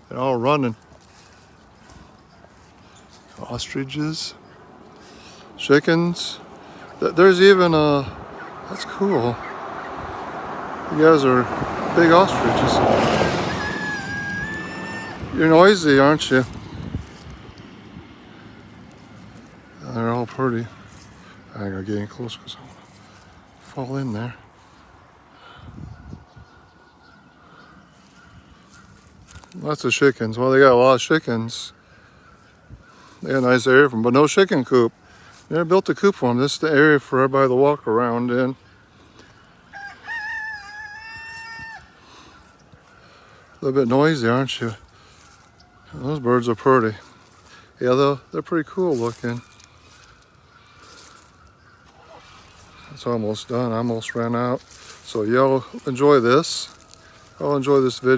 They're all running. Ostriches, chickens. There's even a, that's cool. You guys are big ostriches. You're noisy, aren't you? They're all pretty. I gotta get in close because I'll fall in there. Lots of chickens. Well, they got a lot of chickens. They got a nice area for them, but no chicken coop. They never built a coop for them. This is the area for everybody to walk around in. A little bit noisy, aren't you? Those birds are pretty. Yeah, they're pretty cool looking. It's almost done. I almost ran out. So y'all enjoy this. I'll enjoy this video.